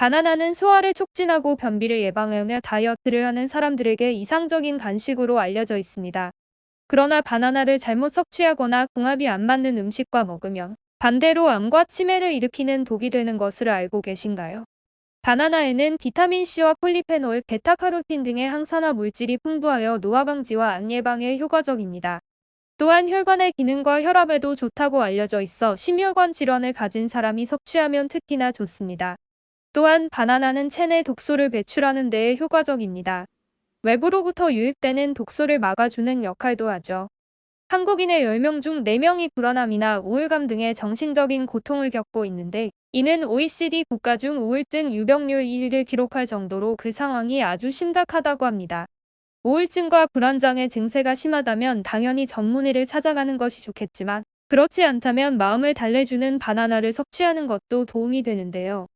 바나나는 소화를 촉진하고 변비를 예방하며 다이어트를 하는 사람들에게 이상적인 간식으로 알려져 있습니다. 그러나 바나나를 잘못 섭취하거나 궁합이 안 맞는 음식과 먹으면 반대로 암과 치매를 일으키는 독이 되는 것을 알고 계신가요? 바나나에는 비타민C와 폴리페놀, 베타카로틴 등의 항산화 물질이 풍부하여 노화 방지와 암 예방에 효과적입니다. 또한 혈관의 기능과 혈압에도 좋다고 알려져 있어 심혈관 질환을 가진 사람이 섭취하면 특히나 좋습니다. 또한 바나나는 체내 독소를 배출하는 데에 효과적입니다. 외부로부터 유입되는 독소를 막아주는 역할도 하죠. 한국인의 10명 중 4명이 불안함이나 우울감 등의 정신적인 고통을 겪고 있는데, 이는 OECD 국가 중 우울증 유병률 1위를 기록할 정도로 그 상황이 아주 심각하다고 합니다. 우울증과 불안장애 증세가 심하다면 당연히 전문의를 찾아가는 것이 좋겠지만, 그렇지 않다면 마음을 달래주는 바나나를 섭취하는 것도 도움이 되는데요.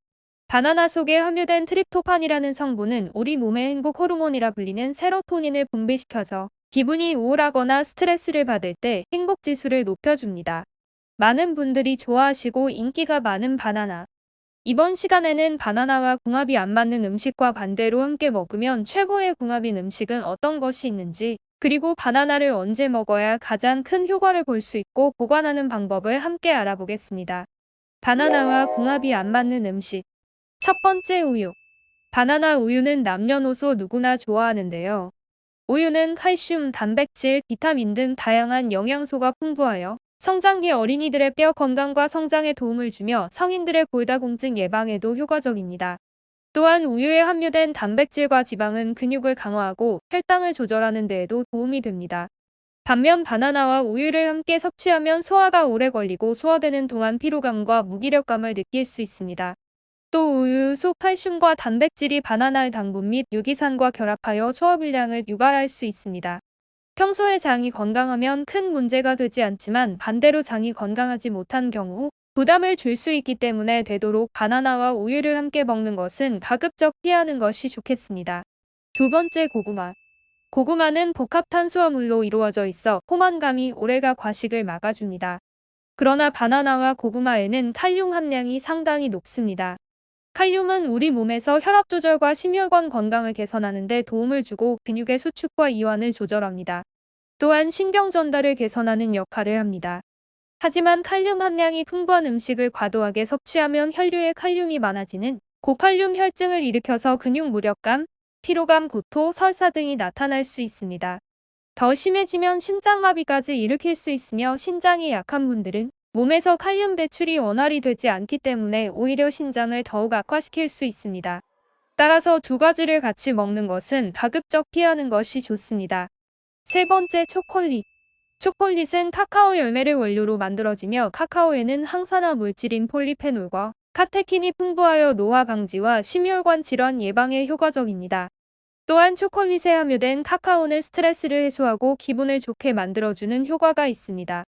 바나나 속에 함유된 트립토판이라는 성분은 우리 몸의 행복 호르몬이라 불리는 세로토닌을 분비시켜서 기분이 우울하거나 스트레스를 받을 때 행복 지수를 높여줍니다. 많은 분들이 좋아하시고 인기가 많은 바나나. 이번 시간에는 바나나와 궁합이 안 맞는 음식과 반대로 함께 먹으면 최고의 궁합인 음식은 어떤 것이 있는지, 그리고 바나나를 언제 먹어야 가장 큰 효과를 볼 수 있고 보관하는 방법을 함께 알아보겠습니다. 바나나와 궁합이 안 맞는 음식. 첫 번째, 우유. 바나나 우유는 남녀노소 누구나 좋아하는데요. 우유는 칼슘, 단백질, 비타민 등 다양한 영양소가 풍부하여 성장기 어린이들의 뼈 건강과 성장에 도움을 주며 성인들의 골다공증 예방에도 효과적입니다. 또한 우유에 함유된 단백질과 지방은 근육을 강화하고 혈당을 조절하는 데에도 도움이 됩니다. 반면 바나나와 우유를 함께 섭취하면 소화가 오래 걸리고 소화되는 동안 피로감과 무기력감을 느낄 수 있습니다. 또 우유 속 칼슘과 단백질이 바나나의 당분 및 유기산과 결합하여 소화불량을 유발할 수 있습니다. 평소에 장이 건강하면 큰 문제가 되지 않지만 반대로 장이 건강하지 못한 경우 부담을 줄 수 있기 때문에 되도록 바나나와 우유를 함께 먹는 것은 가급적 피하는 것이 좋겠습니다. 두 번째, 고구마. 고구마는 복합 탄수화물로 이루어져 있어 포만감이 오래가 과식을 막아줍니다. 그러나 바나나와 고구마에는 칼륨 함량이 상당히 높습니다. 칼륨은 우리 몸에서 혈압 조절과 심혈관 건강을 개선하는 데 도움을 주고 근육의 수축과 이완을 조절합니다. 또한 신경 전달을 개선하는 역할을 합니다. 하지만 칼륨 함량이 풍부한 음식을 과도하게 섭취하면 혈류에 칼륨이 많아지는 고칼륨 혈증을 일으켜서 근육 무력감, 피로감, 구토, 설사 등이 나타날 수 있습니다. 더 심해지면 심장마비까지 일으킬 수 있으며 신장이 약한 분들은 몸에서 칼륨 배출이 원활히 되지 않기 때문에 오히려 신장을 더욱 악화시킬 수 있습니다. 따라서 두 가지를 같이 먹는 것은 가급적 피하는 것이 좋습니다. 세 번째, 초콜릿. 초콜릿은 카카오 열매를 원료로 만들어지며 카카오에는 항산화 물질인 폴리페놀과 카테킨이 풍부하여 노화 방지와 심혈관 질환 예방에 효과적입니다. 또한 초콜릿에 함유된 카카오는 스트레스를 해소하고 기분을 좋게 만들어주는 효과가 있습니다.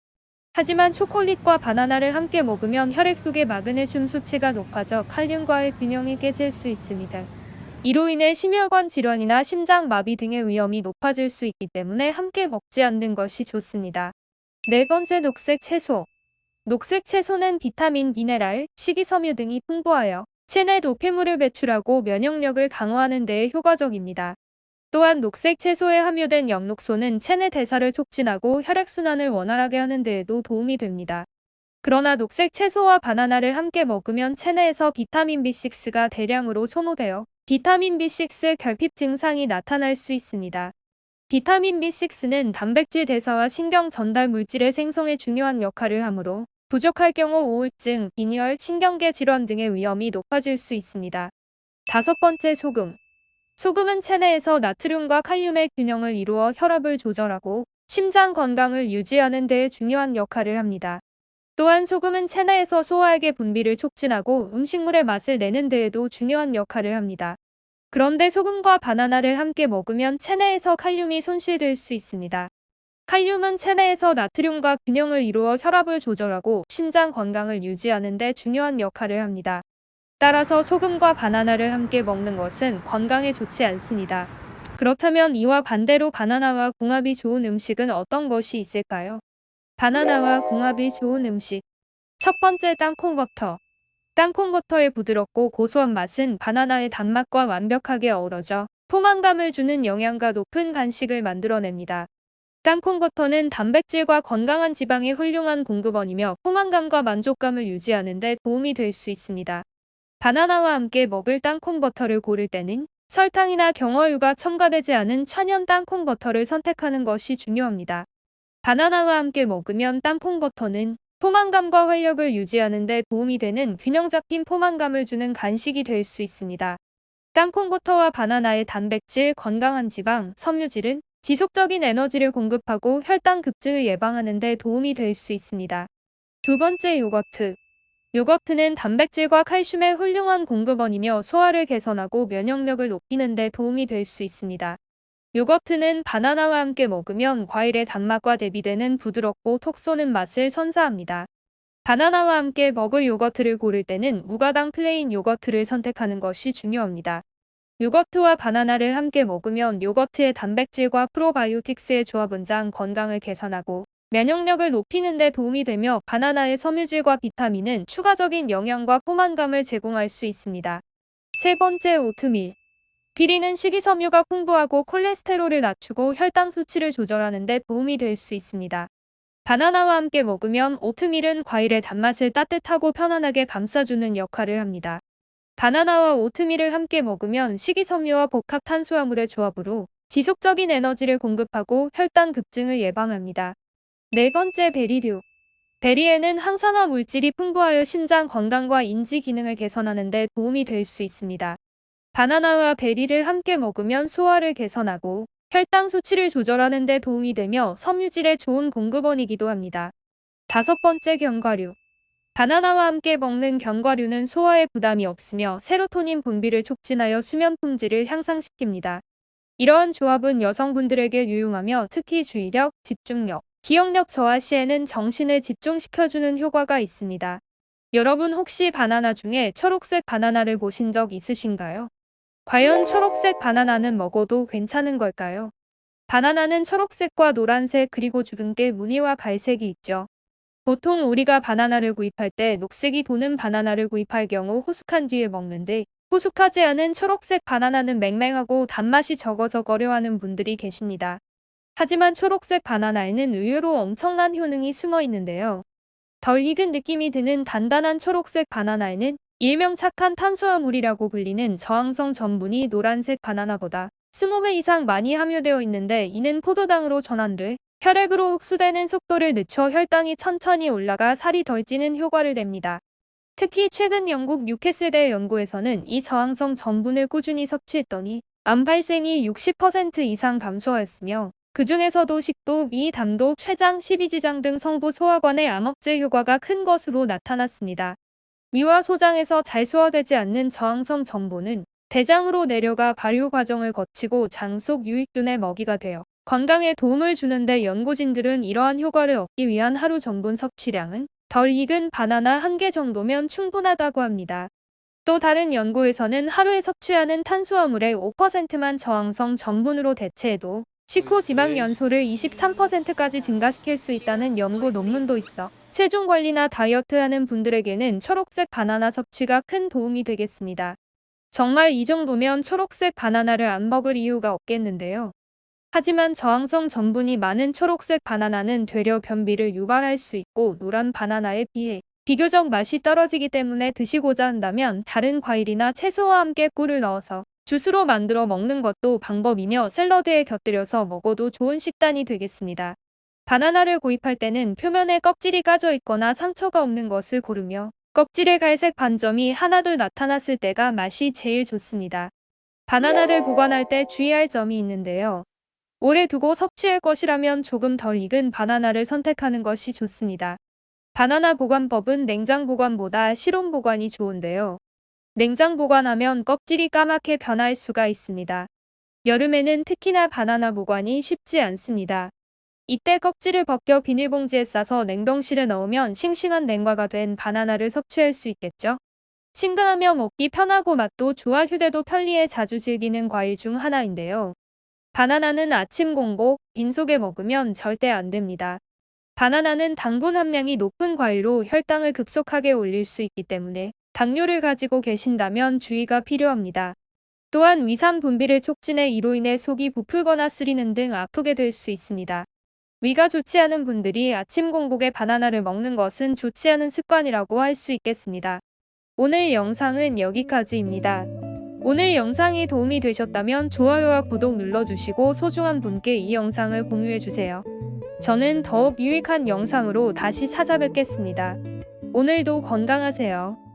하지만 초콜릿과 바나나를 함께 먹으면 혈액 속의 마그네슘 수치가 높아져 칼륨과의 균형이 깨질 수 있습니다. 이로 인해 심혈관 질환이나 심장마비 등의 위험이 높아질 수 있기 때문에 함께 먹지 않는 것이 좋습니다. 네 번째, 녹색 채소. 녹색 채소는 비타민, 미네랄, 식이섬유 등이 풍부하여 체내 노폐물을 배출하고 면역력을 강화하는 데에 효과적입니다. 또한 녹색 채소에 함유된 엽록소는 체내 대사를 촉진하고 혈액순환을 원활하게 하는 데에도 도움이 됩니다. 그러나 녹색 채소와 바나나를 함께 먹으면 체내에서 비타민 B6가 대량으로 소모되어 비타민 B6 결핍 증상이 나타날 수 있습니다. 비타민 B6는 단백질 대사와 신경 전달 물질의 생성에 중요한 역할을 하므로 부족할 경우 우울증, 빈혈, 신경계 질환 등의 위험이 높아질 수 있습니다. 다섯 번째, 소금. 소금은 체내에서 나트륨과 칼륨의 균형을 이루어 혈압을 조절하고 심장 건강을 유지하는 데 중요한 역할을 합니다. 또한 소금은 체내에서 소화액의 분비를 촉진하고 음식물의 맛을 내는 데에도 중요한 역할을 합니다. 그런데 소금과 바나나를 함께 먹으면 체내에서 칼륨이 손실될 수 있습니다. 칼륨은 체내에서 나트륨과 균형을 이루어 혈압을 조절하고 심장 건강을 유지하는 데 중요한 역할을 합니다. 따라서 소금과 바나나를 함께 먹는 것은 건강에 좋지 않습니다. 그렇다면 이와 반대로 바나나와 궁합이 좋은 음식은 어떤 것이 있을까요? 바나나와 궁합이 좋은 음식. 첫 번째, 땅콩버터. 땅콩버터의 부드럽고 고소한 맛은 바나나의 단맛과 완벽하게 어우러져 포만감을 주는 영양가 높은 간식을 만들어냅니다. 땅콩버터는 단백질과 건강한 지방의 훌륭한 공급원이며 포만감과 만족감을 유지하는 데 도움이 될 수 있습니다. 바나나와 함께 먹을 땅콩버터를 고를 때는 설탕이나 경어유가 첨가되지 않은 천연 땅콩버터를 선택하는 것이 중요합니다. 바나나와 함께 먹으면 땅콩버터는 포만감과 활력을 유지하는 데 도움이 되는 균형 잡힌 포만감을 주는 간식이 될 수 있습니다. 땅콩버터와 바나나의 단백질, 건강한 지방, 섬유질은 지속적인 에너지를 공급하고 혈당 급증을 예방하는 데 도움이 될 수 있습니다. 두 번째, 요거트. 요거트는 단백질과 칼슘의 훌륭한 공급원이며 소화를 개선하고 면역력을 높이는 데 도움이 될 수 있습니다. 요거트는 바나나와 함께 먹으면 과일의 단맛과 대비되는 부드럽고 톡 쏘는 맛을 선사합니다. 바나나와 함께 먹을 요거트를 고를 때는 무가당 플레인 요거트를 선택하는 것이 중요합니다. 요거트와 바나나를 함께 먹으면 요거트의 단백질과 프로바이오틱스의 조합은 장 건강을 개선하고 면역력을 높이는 데 도움이 되며 바나나의 섬유질과 비타민은 추가적인 영양과 포만감을 제공할 수 있습니다. 세 번째, 오트밀. 피리는 식이섬유가 풍부하고 콜레스테롤을 낮추고 혈당 수치를 조절하는 데 도움이 될 수 있습니다. 바나나와 함께 먹으면 오트밀은 과일의 단맛을 따뜻하고 편안하게 감싸주는 역할을 합니다. 바나나와 오트밀을 함께 먹으면 식이섬유와 복합 탄수화물의 조합으로 지속적인 에너지를 공급하고 혈당 급증을 예방합니다. 네 번째, 베리류. 베리에는 항산화 물질이 풍부하여 심장 건강과 인지 기능을 개선하는 데 도움이 될 수 있습니다. 바나나와 베리를 함께 먹으면 소화를 개선하고 혈당 수치를 조절하는 데 도움이 되며 섬유질의 좋은 공급원이기도 합니다. 다섯 번째, 견과류. 바나나와 함께 먹는 견과류는 소화에 부담이 없으며 세로토닌 분비를 촉진하여 수면 품질을 향상시킵니다. 이러한 조합은 여성분들에게 유용하며 특히 주의력, 집중력, 기억력 저하 시에는 정신을 집중시켜주는 효과가 있습니다. 여러분 혹시 바나나 중에 초록색 바나나를 보신 적 있으신가요? 과연 초록색 바나나는 먹어도 괜찮은 걸까요? 바나나는 초록색과 노란색 그리고 주근깨 무늬와 갈색이 있죠. 보통 우리가 바나나를 구입할 때 녹색이 도는 바나나를 구입할 경우 호숙한 뒤에 먹는데 호숙하지 않은 초록색 바나나는 맹맹하고 단맛이 적어서 꺼려하는 분들이 계십니다. 하지만 초록색 바나나에는 의외로 엄청난 효능이 숨어 있는데요. 덜 익은 느낌이 드는 단단한 초록색 바나나에는 일명 착한 탄수화물이라고 불리는 저항성 전분이 노란색 바나나보다 20배 이상 많이 함유되어 있는데 이는 포도당으로 전환돼 혈액으로 흡수되는 속도를 늦춰 혈당이 천천히 올라가 살이 덜 찌는 효과를 냅니다. 특히 최근 영국 뉴캐슬대 연구에서는 이 저항성 전분을 꾸준히 섭취했더니 암 발생이 60% 이상 감소하였으며 그 중에서도 식도, 위, 담도, 췌장, 십이지장 등 성부 소화관의 암억제 효과가 큰 것으로 나타났습니다. 위와 소장에서 잘 소화되지 않는 저항성 전분은 대장으로 내려가 발효 과정을 거치고 장 속 유익균의 먹이가 되어 건강에 도움을 주는데 연구진들은 이러한 효과를 얻기 위한 하루 전분 섭취량은 덜 익은 바나나 1개 정도면 충분하다고 합니다. 또 다른 연구에서는 하루에 섭취하는 탄수화물의 5%만 저항성 전분으로 대체해도 식후 지방 연소를 23%까지 증가시킬 수 있다는 연구 논문도 있어 체중 관리나 다이어트 하는 분들에게는 초록색 바나나 섭취가 큰 도움이 되겠습니다. 정말 이 정도면 초록색 바나나를 안 먹을 이유가 없겠는데요. 하지만 저항성 전분이 많은 초록색 바나나는 되려 변비를 유발할 수 있고 노란 바나나에 비해 비교적 맛이 떨어지기 때문에 드시고자 한다면 다른 과일이나 채소와 함께 꿀을 넣어서 주스로 만들어 먹는 것도 방법이며 샐러드에 곁들여서 먹어도 좋은 식단이 되겠습니다. 바나나를 구입할 때는 표면에 껍질이 까져 있거나 상처가 없는 것을 고르며 껍질의 갈색 반점이 하나둘 나타났을 때가 맛이 제일 좋습니다. 바나나를 보관할 때 주의할 점이 있는데요. 오래 두고 섭취할 것이라면 조금 덜 익은 바나나를 선택하는 것이 좋습니다. 바나나 보관법은 냉장 보관보다 실온 보관이 좋은데요. 냉장 보관하면 껍질이 까맣게 변할 수가 있습니다. 여름에는 특히나 바나나 보관이 쉽지 않습니다. 이때 껍질을 벗겨 비닐봉지에 싸서 냉동실에 넣으면 싱싱한 냉과가 된 바나나를 섭취할 수 있겠죠? 친근하며 먹기 편하고 맛도 좋아 휴대도 편리해 자주 즐기는 과일 중 하나인데요. 바나나는 아침 공복, 빈속에 먹으면 절대 안 됩니다. 바나나는 당분 함량이 높은 과일로 혈당을 급속하게 올릴 수 있기 때문에 당뇨를 가지고 계신다면 주의가 필요합니다. 또한 위산 분비를 촉진해 이로 인해 속이 부풀거나 쓰리는 등 아프게 될 수 있습니다. 위가 좋지 않은 분들이 아침 공복에 바나나를 먹는 것은 좋지 않은 습관이라고 할 수 있겠습니다. 오늘 영상은 여기까지입니다. 오늘 영상이 도움이 되셨다면 좋아요와 구독 눌러주시고 소중한 분께 이 영상을 공유해주세요. 저는 더욱 유익한 영상으로 다시 찾아뵙겠습니다. 오늘도 건강하세요.